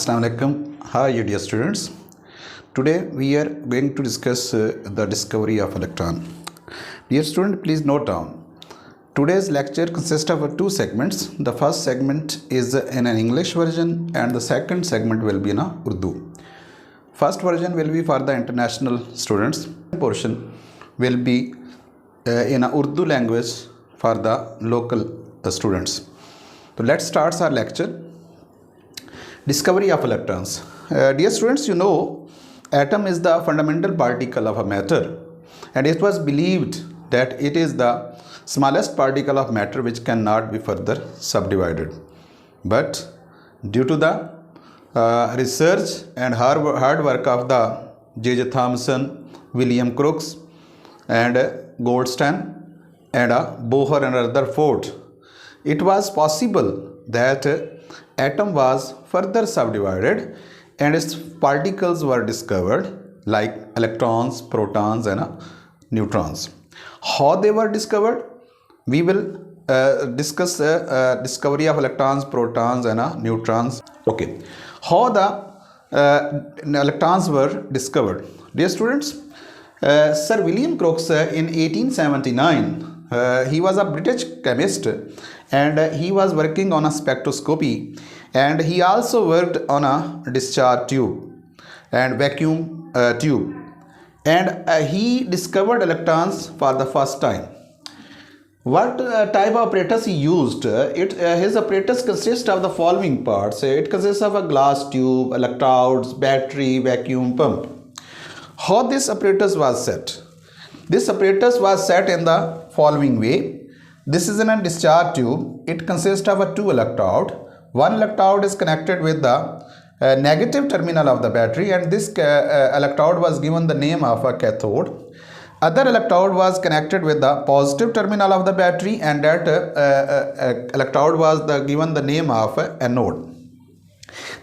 Assalamu alaikum. Hi, dear students. Today we are going to discuss the discovery of electron. Dear student, please note down. Today's lecture consists of two segments. The first segment is in an English version and the second segment will be in a Urdu. First version will be for the international students. Portion will be in a Urdu language for the local students. So let's start our lecture. Discovery of electrons. Dear students, you know atom is the fundamental particle of a matter, and it was believed that it is the smallest particle of matter which cannot be further subdivided. But due to the research and hard work of the J.J. Thomson, William Crookes and Goldstein and Bohr and Rutherford, it was possible that atom was further subdivided and its particles were discovered like electrons, protons and neutrons. How they were discovered? We will discuss discovery of electrons, protons and neutrons. Okay. How the electrons were discovered? Dear students, Sir William Crookes in 1879, he was a British chemist and he was working on a spectroscopy, and he also worked on a discharge tube and vacuum tube, and he discovered electrons for the first time. What type of apparatus he used? His apparatus consists of the following parts. It consists of a glass tube, electrodes, battery, vacuum pump. How this apparatus was set? This apparatus was set in the following way. This is in a discharge tube. It consists of two electrodes. One electrode is connected with the negative terminal of the battery, and this electrode was given the name of a cathode. Other electrode was connected with the positive terminal of the battery, and that electrode was given the name of anode.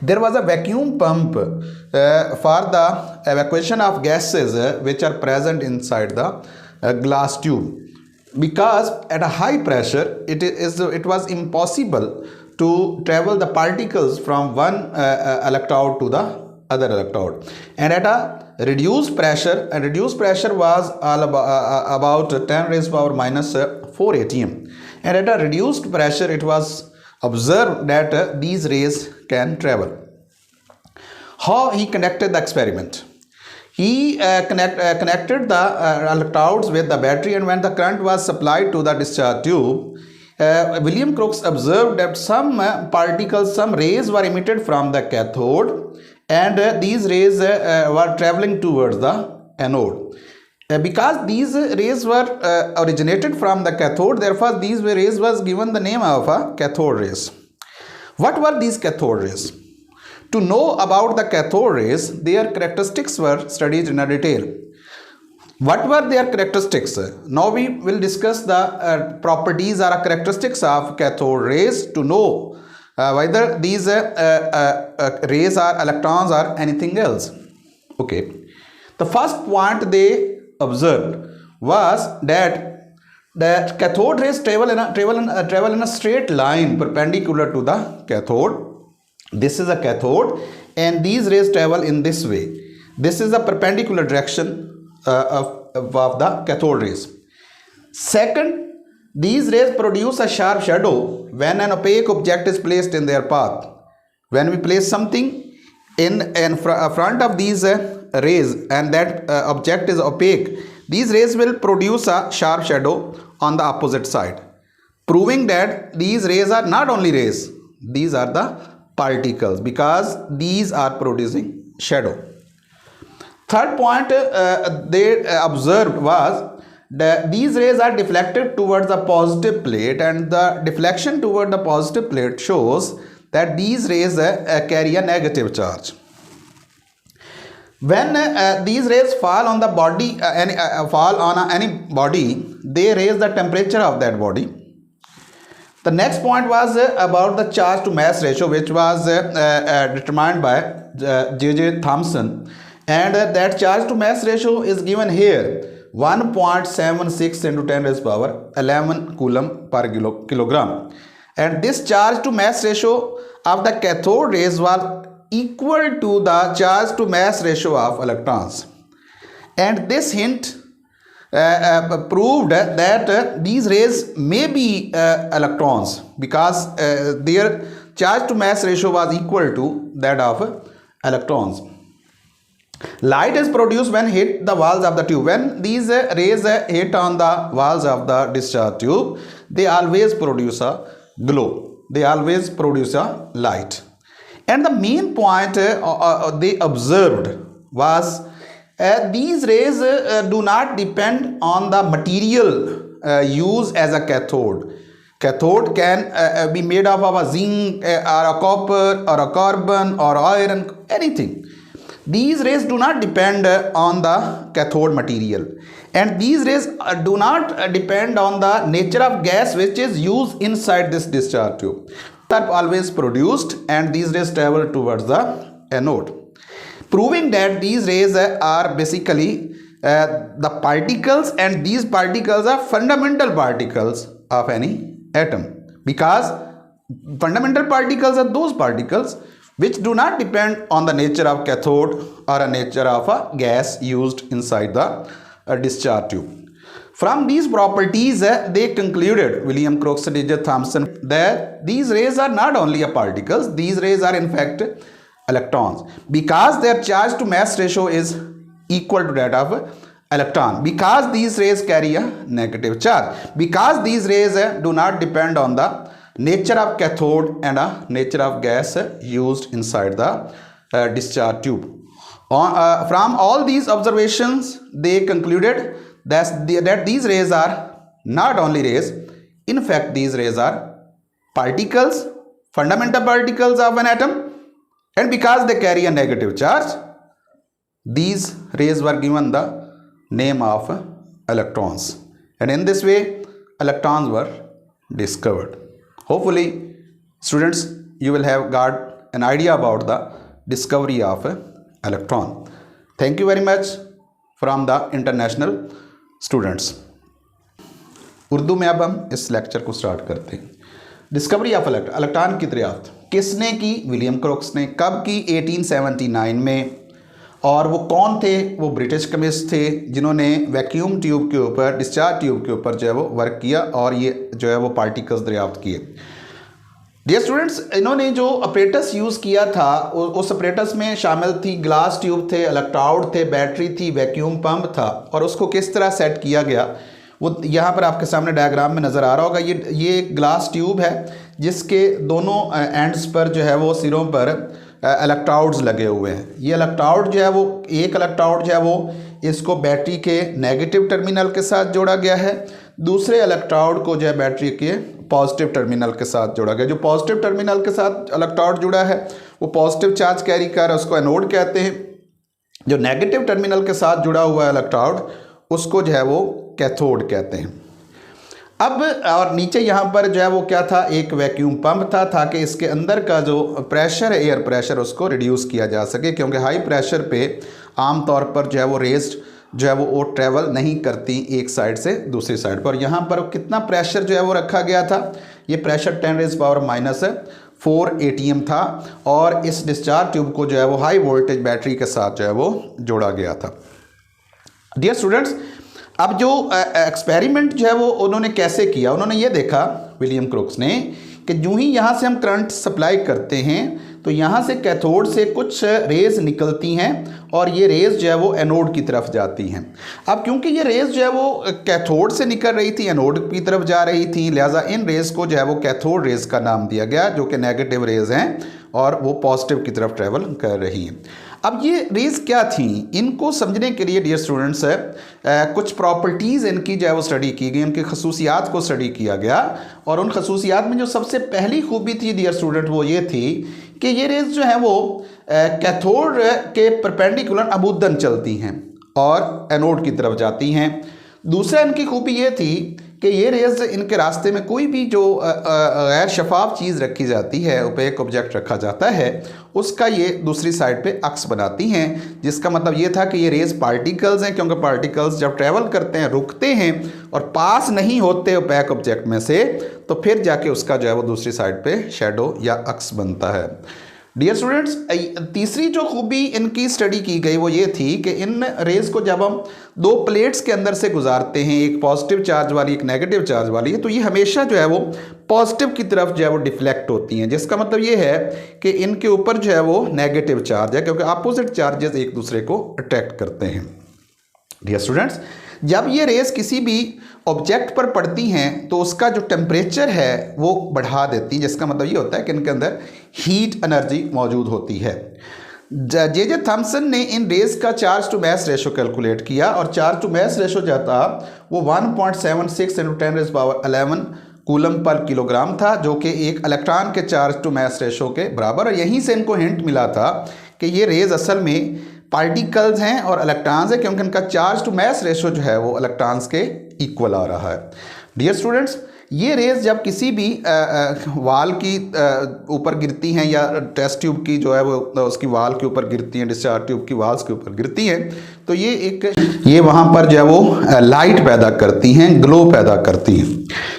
There was a vacuum pump for the evacuation of gases which are present inside the glass tube, because at a high pressure it was impossible to travel the particles from one electrode to the other electrode, and at a reduced pressure was about 10 raised to power minus 4 atm, and at a reduced pressure it was observed that these rays can travel. How he conducted the experiment? He connected the electrodes with the battery, and when the current was supplied to the discharge tube, William Crookes observed that some particles, some rays were emitted from the cathode, and these rays were traveling towards the anode. Because these rays were originated from the cathode, therefore these rays was given the name of cathode rays. What were these cathode rays? To know about the cathode rays, their characteristics were studied in a detail. What were their characteristics? Now we will discuss the properties or characteristics of cathode rays to know whether these rays are electrons or anything else. Okay. The first point they observed was that the cathode rays travel in a straight line perpendicular to the cathode. This is a cathode, and these rays travel in this way. This is a perpendicular direction of the cathode rays. Second, these rays produce a sharp shadow when an opaque object is placed in their path. When we place something in front of these rays and that object is opaque, these rays will produce a sharp shadow on the opposite side, proving that these rays are not only rays, these are the particles, because these are producing shadow. Third point they observed was that these rays are deflected towards the positive plate, and the deflection toward the positive plate shows that these rays carry a negative charge. When these rays fall on the body, fall on any body, they raise the temperature of that body. The next point was about the charge to mass ratio, which was determined by J.J. Thomson, and that charge to mass ratio is given here, 1.76 into 10 raised power 11 coulomb per kilogram, and this charge to mass ratio of the cathode rays was equal to the charge to mass ratio of electrons, and this hint proved that these rays may be electrons because their charge to mass ratio was equal to that of electrons. Light is produced when hit the walls of the tube. When these rays hit on the walls of the discharge tube, they always produce a glow. They always produce a light. And the main point they observed was these rays do not depend on the material used as a cathode. Cathode can be made up of a zinc or a copper or a carbon or iron, anything. These rays do not depend on the cathode material, and these rays do not depend on the nature of gas which is used inside this discharge tube. They are always produced, and these rays travel towards the anode, proving that these rays are basically the particles, and these particles are fundamental particles of any atom, because fundamental particles are those particles which do not depend on the nature of cathode or a nature of a gas used inside the discharge tube. From these properties, they concluded, William Crookes, D.J. Thomson, that these rays are not only particles, these rays are in fact electrons, because their charge to mass ratio is equal to that of electron, because these rays carry a negative charge, because these rays do not depend on the nature of cathode and a nature of gas used inside the discharge tube. From all these observations, they concluded that these rays are not only rays, in fact these rays are particles, fundamental particles of an atom, and because they carry a negative charge, these rays were given the name of electrons, and in this way electrons were discovered. Hopefully, students, you will have got an idea about the discovery of electron. Thank you very much from the international students. Urdu में अब हम इस lecture को start करते हैं। Discovery of electron की दरियाफ्त किसने की? विलियम क्रोक्स ने। कब की? 1879 में। और वो कौन थे? वो ब्रिटिश केमिस्ट थे जिन्होंने वैक्यूम ट्यूब के ऊपर, डिस्चार्ज ट्यूब के ऊपर जो है वो वर्क किया और ये जो है वो पार्टिकल्स दरियाफ्त किए। डियर स्टूडेंट्स, इन्होंने जो अपरेटस यूज़ किया था उस अपरेटस में शामिल थी ग्लास ट्यूब थे, इलेक्ट्रोड थे, बैटरी थी, वैक्यूम पंप था, और उसको किस तरह सेट किया गया वो यहाँ पर आपके सामने डायग्राम में नज़र आ रहा होगा। ये एक ग्लास ट्यूब है जिसके दोनों एंड्स पर जो है वो सिरों पर इलेक्ट्रोड्स लगे हुए हैं। ये इलेक्ट्रोड जो है वो, एक इलेक्ट्रोड जो है वो इसको बैटरी के नेगेटिव टर्मिनल के साथ जोड़ा गया है, दूसरे इलेक्ट्रोड को जो है बैटरी के पॉजिटिव टर्मिनल के साथ जोड़ा गया। जो पॉजिटिव टर्मिनल के साथ इलेक्ट्रोड जुड़ा है वो पॉजिटिव चार्ज कैरी कर रहा है, उसको एनोड कहते हैं। जो नेगेटिव टर्मिनल के साथ जुड़ा हुआ इलेक्ट्रोड उसको जो है वो कैथोड कहते हैं। अब और नीचे यहाँ पर जो है वो क्या था, एक वैक्यूम पंप था ताकि इसके अंदर का जो प्रेशर है, एयर प्रेशर, उसको रिड्यूस किया जा सके, क्योंकि हाई प्रेशर पे आम तौर पर जो है वो रेज जो है वो ट्रैवल नहीं करती एक साइड से दूसरी साइड पर। यहाँ पर कितना प्रेशर जो है वो रखा गया था, ये प्रेशर 10⁻⁻⁴ ATM था, और इस डिस्चार्ज ट्यूब को जो है वो हाई वोल्टेज बैटरी के साथ जो है वो जोड़ा गया था। डियर स्टूडेंट्स, अब जो एक्सपेरिमेंट जो है वो उन्होंने कैसे किया, उन्होंने ये देखा विलियम क्रोक्स ने कि जो ही यहाँ से हम करंट सप्लाई करते हैं तो यहाँ से कैथोड से कुछ रेज निकलती हैं और ये रेज जो है वो एनोड की तरफ जाती हैं। अब क्योंकि ये रेज जो है वो कैथोड से निकल रही थी, एनोड की तरफ जा रही थी, लिहाजा इन रेज को जो है वो कैथोड रेज का नाम दिया गया, जो कि नेगेटिव रेज हैं और वो पॉजिटिव की तरफ ट्रैवल कर रही हैं। अब ये रेज क्या थी, इनको समझने के लिए डियर स्टूडेंट्स कुछ प्रॉपर्टीज़ इनकी जो है वो स्टडी की गई, उनकी खसूसियात को स्टडी किया गया, और उन खसूसियात में जो सबसे पहली खूबी थी डियर स्टूडेंट वो ये थी कि ये रेज जो है वो कैथोड के परपेंडिकुलर अबूदन चलती हैं और एनोड की तरफ जाती हैं। दूसरा इनकी खूबी ये थी कि ये रेज इनके रास्ते में कोई भी जो गैर शफाफ चीज़ रखी जाती है, ओपेक ऑब्जेक्ट रखा जाता है, उसका ये दूसरी साइड पे अक्स बनाती हैं, जिसका मतलब ये था कि ये रेज पार्टिकल्स हैं, क्योंकि पार्टिकल्स जब ट्रैवल करते हैं, रुकते हैं और पास नहीं होते ओपेक ऑब्जेक्ट में से, तो फिर जाके उसका जो है वो दूसरी साइड पे शैडो या अक्स बनता है। डियर स्टूडेंट्स, तीसरी जो खूबी इनकी स्टडी की गई वो ये थी कि इन रेज को जब हम दो प्लेट्स के अंदर से गुजारते हैं, एक पॉजिटिव चार्ज वाली एक नेगेटिव चार्ज वाली है, तो ये हमेशा जो है वो पॉजिटिव की तरफ जो है वो डिफ्लेक्ट होती हैं, जिसका मतलब ये है कि इनके ऊपर जो है वो नेगेटिव चार्ज है, क्योंकि अपोजिट चार्जेस एक दूसरे को अट्रैक्ट करते हैं। डियर स्टूडेंट्स, जब ये रेस किसी भी ऑब्जेक्ट पर पड़ती हैं तो उसका जो टेम्परेचर है वो बढ़ा देती है, जिसका मतलब ये होता है कि इनके अंदर हीट एनर्जी मौजूद होती है। जे थॉमसन ने इन रेस का charge to mass ratio calculate किया और चार्ज टू मास रेशो जो था वो 1.76 × 10⁻11 कूलम पर किलोग्राम था, जो कि एक इलेक्ट्रॉन के चार्ज टू मास रेशो के बराबर। और यहीं से इनको हिंट मिला था कि ये रेज असल में पार्टिकल्स हैं और इलेक्ट्रॉन्स हैं, क्योंकि इनका चार्ज टू मास रेशो जो है वो इलेक्ट्रॉन्स के इक्वल आ रहा है। डियर स्टूडेंट्स, ये रेज जब किसी भी वाल की ऊपर गिरती हैं या टेस्ट ट्यूब की जो है वो उसकी वाल के ऊपर गिरती हैं, डिस्चार्ज ट्यूब की वाल्स के ऊपर गिरती हैं, तो ये वहाँ पर जो है वो लाइट पैदा करती हैं, ग्लो पैदा करती हैं।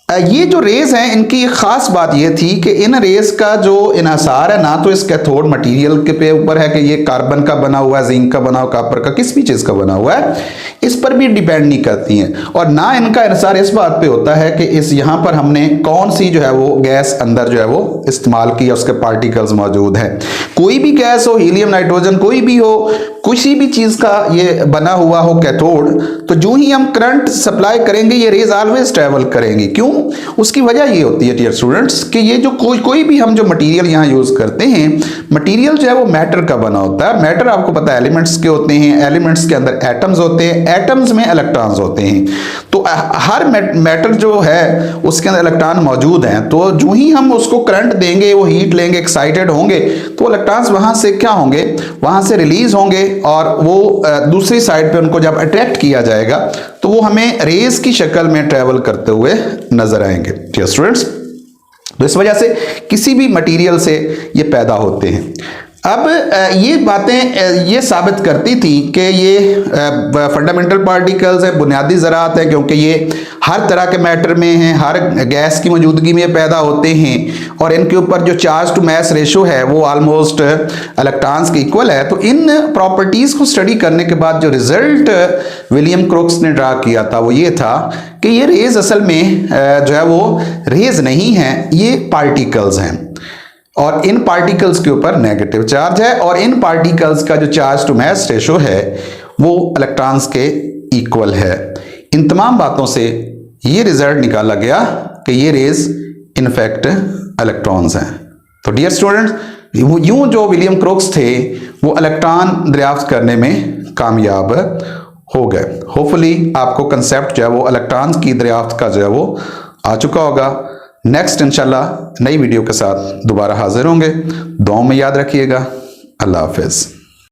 ये जो रेज हैं इनकी एक ख़ास बात ये थी कि इन रेज का जो इन्हसार है ना तो इस कैथोड मटेरियल के पे ऊपर है कि ये कार्बन का बना हुआ है, जिंक का बना हुआ, कॉपर का, किस भी चीज़ का बना हुआ है, इस पर भी डिपेंड नहीं करती हैं। और ना इनका इन्हसार इस बात पे होता है कि इस यहाँ पर हमने कौन सी जो है वो गैस अंदर जो है वो इस्तेमाल की, उसके पार्टिकल्स मौजूद हैं। कोई भी गैस हो, हीलियम, नाइट्रोजन, कोई भी हो, किसी भी चीज़ का ये बना हुआ हो कैथोड, तो जो ही हम करंट सप्लाई करेंगे ये रेज ऑलवेज ट्रैवल करेंगी। क्यों? उसकी वजह ये होती है डियर स्टूडेंट्स कि ये जो कोई भी हम जो मटेरियल यहाँ यूज़ करते हैं, मटेरियल जो है वो मैटर का बना होता है। मैटर आपको पता है एलिमेंट्स के होते हैं, एलिमेंट्स के अंदर एटम्स होते हैं, एटम्स में इलेक्ट्रॉन्स होते हैं। तो हर मैटर जो है उसके अंदर इलेक्ट्रॉन मौजूद हैं, तो जो ही हम उसको करंट देंगे, वो हीट लेंगे, एक्साइटेड होंगे, तो इलेक्ट्रॉन्स वहाँ से क्या होंगे, वहाँ से रिलीज होंगे और वो दूसरी साइड पे उनको जब अट्रैक्ट किया जाएगा तो वो हमें रेज की शक्ल में ट्रेवल करते हुए नजर आएंगे। ठीक है स्टूडेंट्स, तो इस वजह से किसी भी मटेरियल से ये पैदा होते हैं। अब ये बातें ये साबित करती थी कि ये फंडामेंटल पार्टिकल्स हैं, बुनियादी ज़रात हैं, क्योंकि ये हर तरह के मैटर में हैं, हर गैस की मौजूदगी में पैदा होते हैं और इनके ऊपर जो चार्ज टू मास रेशो है वो ऑलमोस्ट इलेक्ट्रॉन्स के इक्वल है। तो इन प्रॉपर्टीज़ को स्टडी करने के बाद जो रिजल्ट विलियम क्रोक्स ने ड्रा किया था वो ये था कि ये रेज असल में जो है वो रेज नहीं है, ये पार्टिकल्स हैं और इन पार्टिकल्स के ऊपर नेगेटिव चार्ज है और इन पार्टिकल्स का जो चार्ज टू मास रेशो है वो इलेक्ट्रॉन्स के इक्वल है। इन तमाम बातों से ये रिजल्ट निकाला गया कि ये रेज इनफैक्ट इलेक्ट्रॉन्स हैं। तो डियर स्टूडेंट्स, यूं जो विलियम क्रोक्स थे वो इलेक्ट्रॉन दरियाफ्त करने में कामयाब हो गए। होपफुली आपको कंसेप्ट जो है वो इलेक्ट्रॉन्स की दरियाफ्त का जो है वो आ चुका होगा। नेक्स्ट इंशाल्लाह नई वीडियो के साथ दोबारा हाजिर होंगे। दुआओं में याद रखिएगा। अल्लाह हाफिज़।